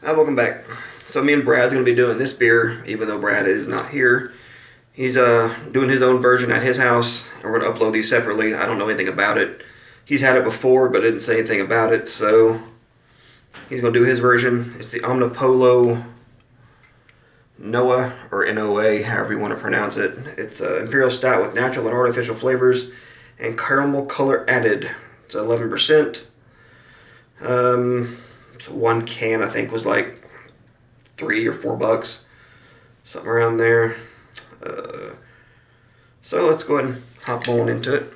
Welcome back. So me and Brad's going to be doing this beer, even though Brad is not here. He's doing his own version at his house, and we're going to upload these separately. I don't know anything about it. He's had it before, but didn't say anything about it, so he's going to do his version. It's the Omnipollo NOA, or NOA, however you want to pronounce it. It's Imperial Stout with natural and artificial flavors and caramel color added. It's 11%. So one can, I think, was like $3 or $4, something around there. So let's go ahead and hop on into it.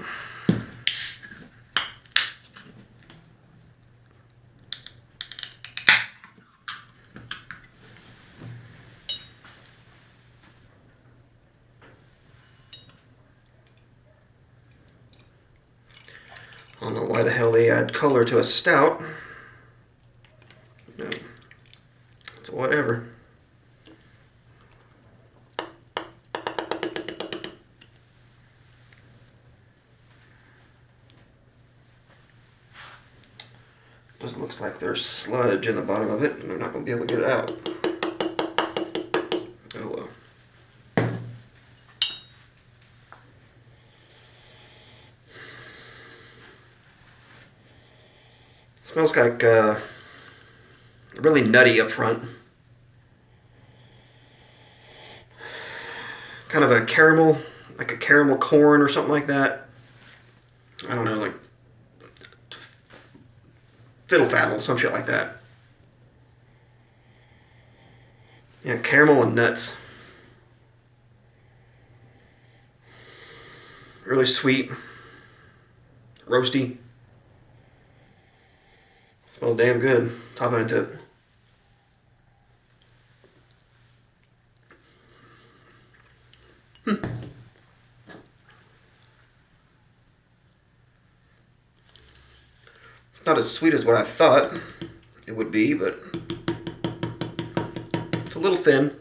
I don't know why the hell they add color to a stout. No. So whatever. Just looks like there's sludge in the bottom of it, and they're not going to be able to get it out. Oh well. Smells like really nutty up front. Kind of a caramel, like a caramel corn or something like that. I don't know, like fiddle faddle, some shit like that. Yeah, caramel and nuts. Really sweet, roasty. Smells damn good. Topping into it. It's not as sweet as what I thought it would be, but it's a little thin.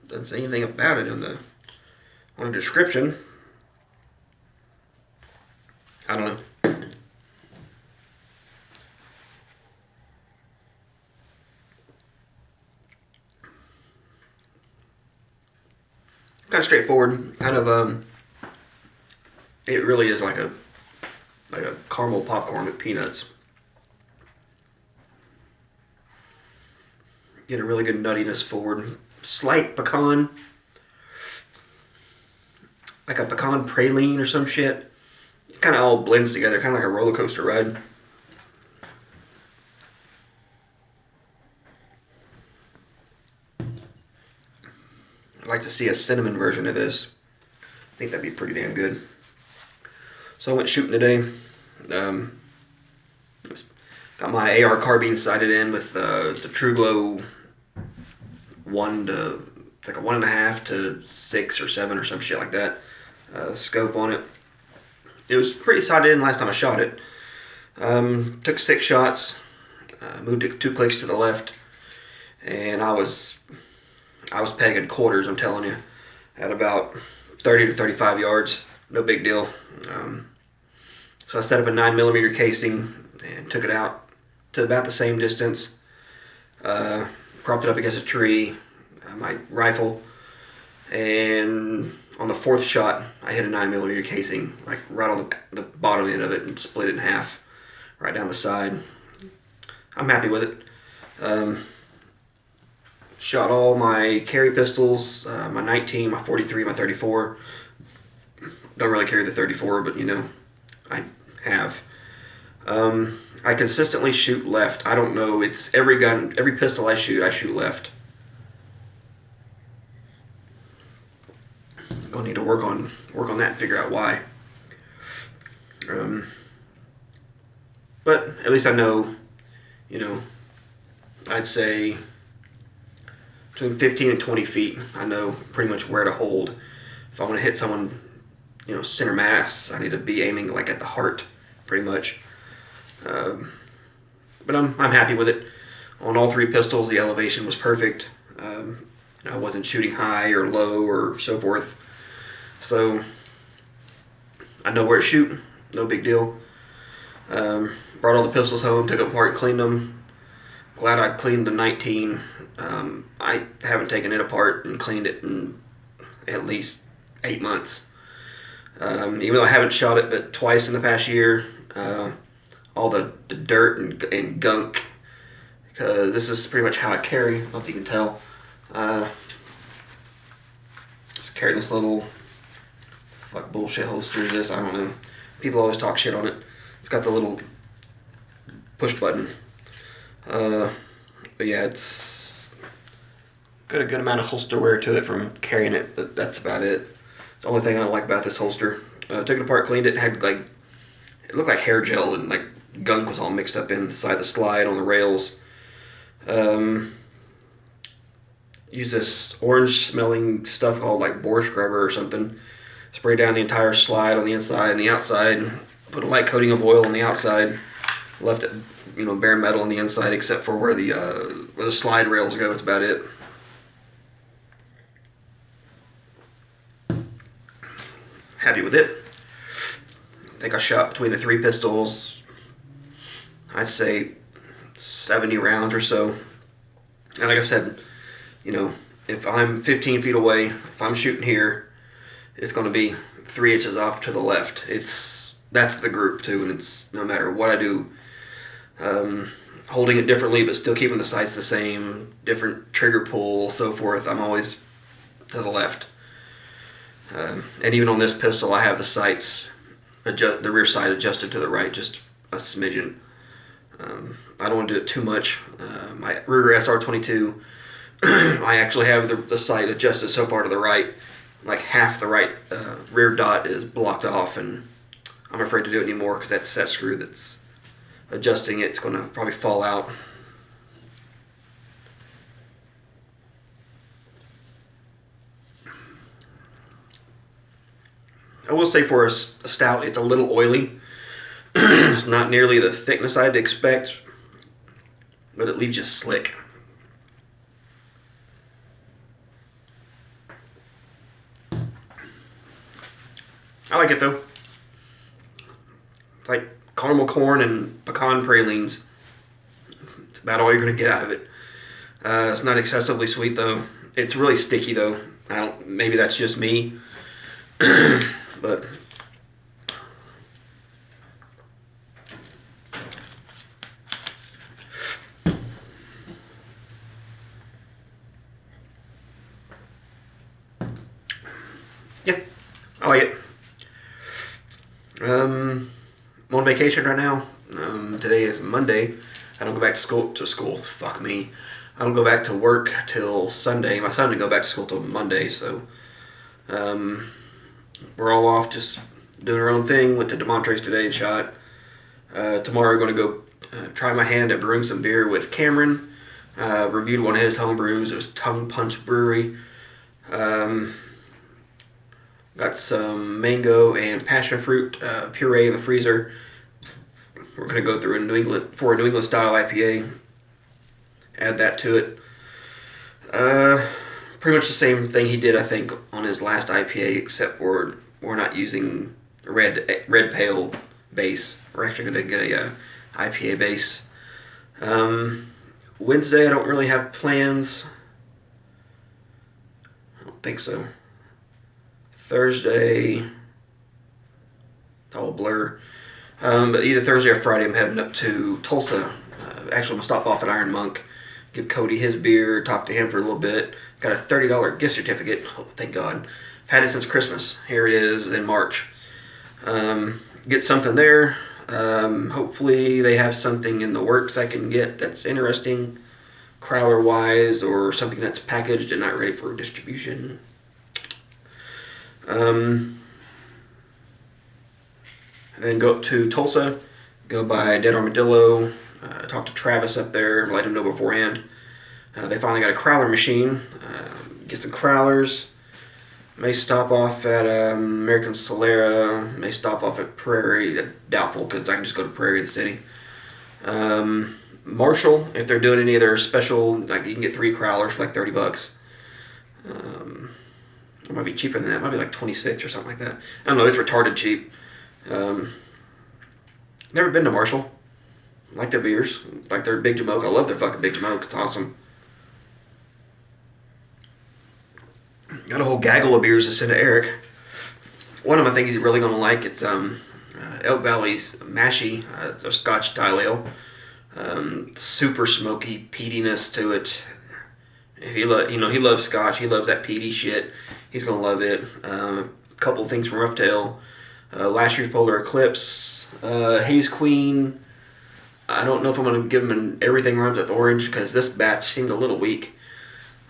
Doesn't say anything about it on the description. I don't know. Kind of straightforward. Kind of it really is like a caramel popcorn with peanuts. Get a really good nuttiness forward. Slight pecan, like a pecan praline or some shit. It kind of all blends together, kind of like a roller coaster ride. I'd like to see a cinnamon version of this. I think that'd be pretty damn good. So I went shooting today. Got my AR carbine sighted in with the True Glow 1 to, it's like a 1.5 to 6 or 7 or some shit like that scope on it. It was pretty sighted in last time I shot it. Took 6 shots, moved it 2 clicks to the left, and I was pegging quarters, I'm telling you, at about 30 to 35 yards. No big deal. So I set up a 9mm casing and took it out to about the same distance. Propped it up against a tree, my rifle, and on the 4th shot, I hit a 9mm casing, like right on the bottom end of it, and split it in half, right down the side. I'm happy with it. Shot all my carry pistols, my 19, my 43, my 34. Don't really carry the 34, but you know, I have. I consistently shoot left. I don't know, it's every gun, every pistol I shoot left. I'm gonna need to work on that and figure out why. But at least I know, you know, I'd say between 15 and 20 feet, I know pretty much where to hold. If I want to hit someone, you know, center mass, I need to be aiming like at the heart, pretty much. But I'm happy with it. On all 3 pistols, the elevation was perfect. I wasn't shooting high or low or so forth. So I know where to shoot, no big deal. brought all the pistols home, took it apart and cleaned them. Glad I cleaned the 19. I haven't taken it apart and cleaned it in at least 8 months. Even though I haven't shot it but twice in the past year, all the dirt and gunk, because this is pretty much how I carry. I don't know if you can tell. Just carry this little fuck bullshit holster. Is this? I don't know. People always talk shit on it. It's got the little push button. But yeah, it's got a good amount of holster wear to it from carrying it, but that's about it. It's the only thing I don't like about this holster. Took it apart, cleaned it, had like, it looked like hair gel and like gunk was all mixed up inside the slide on the rails. Use this orange smelling stuff called like boar scrubber or something. Spray down the entire slide on the inside and the outside. Put a light coating of oil on the outside. Left it, bare metal on the inside except for where the slide rails go. That's about it. Happy with it. I think I shot between the 3 pistols, I'd say 70 rounds or so. And like I said, if I'm 15 feet away, if I'm shooting here, it's going to be 3 inches off to the left. That's the group too, and it's no matter what I do, holding it differently but still keeping the sights the same, different trigger pull, so forth. I'm always to the left. And even on this pistol, I have the sights, the rear sight adjusted to the right, just a smidgen. I don't want to do it too much. My Ruger SR22, I actually have the sight adjusted so far to the right, like half the right rear dot is blocked off, and I'm afraid to do it anymore because that set screw that's adjusting it's going to probably fall out. I will say for a stout, it's a little oily. It's not nearly the thickness I'd expect, but it leaves you slick. I like it though. It's like caramel corn and pecan pralines. It's about all you're going to get out of it. It's not excessively sweet though. It's really sticky though. Maybe that's just me. But yeah, I like it. I'm on vacation right now. Today is Monday. I don't go back to school. Fuck me. I don't go back to work till Sunday. My son didn't go back to school till Monday, so we're all off just doing our own thing. Went to DeMontres today and shot. Tomorrow we're going to go try my hand at brewing some beer with Cameron. Reviewed one of his home brews. It was Tongue Punch Brewery. Got some mango and passion fruit puree in the freezer. We're going to go through a New England style IPA. Add that to it. Pretty much the same thing he did, I think, on his last IPA, except for we're not using red pale base. We're actually going to get a IPA base. Wednesday, I don't really have plans. I don't think so. Thursday, it's all a blur. But either Thursday or Friday, I'm heading up to Tulsa. Actually, I'm going to stop off at Iron Monk, give Cody his beer, talk to him for a little bit. Got a $30 gift certificate. Oh, thank God. I've had it since Christmas. Here it is in March. Get something there. Hopefully they have something in the works I can get that's interesting, crowler-wise, or something that's packaged and not ready for distribution. And then go up to Tulsa, go by Dead Armadillo, talk to Travis up there, let him know beforehand. They finally got a crowler machine. Get some crowlers. May stop off at American Solera. May stop off at Prairie. Doubtful, because I can just go to Prairie, the city. Marshall, if they're doing any of their special, like you can get 3 crowlers for like $30. It might be cheaper than that. It might be like 26 or something like that. I don't know. It's retarded cheap. Never been to Marshall. I like their beers. I like their Big Jamoke. I love their fucking Big Jamoke. It's awesome. Got a whole gaggle of beers to send to Eric. One of them I think he's really going to like. It's Elk Valley's Mashy. It's a Scotch style ale. Super smoky peatiness to it. If he he loves Scotch. He loves that peaty shit. He's going to love it. A couple of things from Rough Tail. Last year's Polar Eclipse. Haze Queen. I don't know if I'm going to give him everything rhymes with orange because this batch seemed a little weak.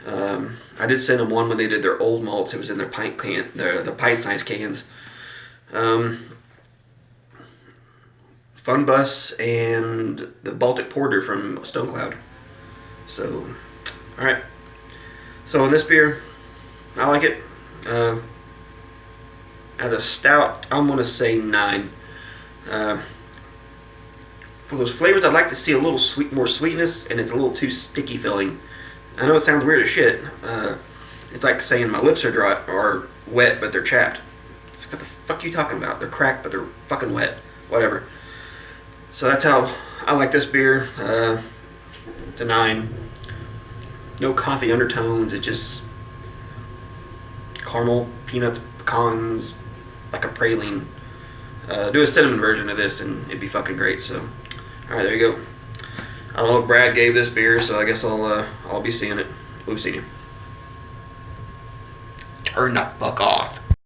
I did send them one when they did their old malts. It was in their pint can, the pint size cans. Fun Bus and the Baltic Porter from Stone Cloud. So, all right. So in this beer, I like it. At a stout, I'm gonna say 9. For those flavors, I'd like to see a little more sweetness, and it's a little too sticky feeling. I know it sounds weird as shit. It's like saying my lips are dry or wet, but they're chapped. It's, what the fuck are you talking about? They're cracked, but they're fucking wet. Whatever. So that's how I like this beer. It's a 9. No coffee undertones. It's just caramel, peanuts, pecans, like a praline. Do a cinnamon version of this, and it'd be fucking great. So, all right, there you go. I don't know what Brad gave this beer, so I guess I'll be seeing it. We'll be seeing him. Turn the fuck off.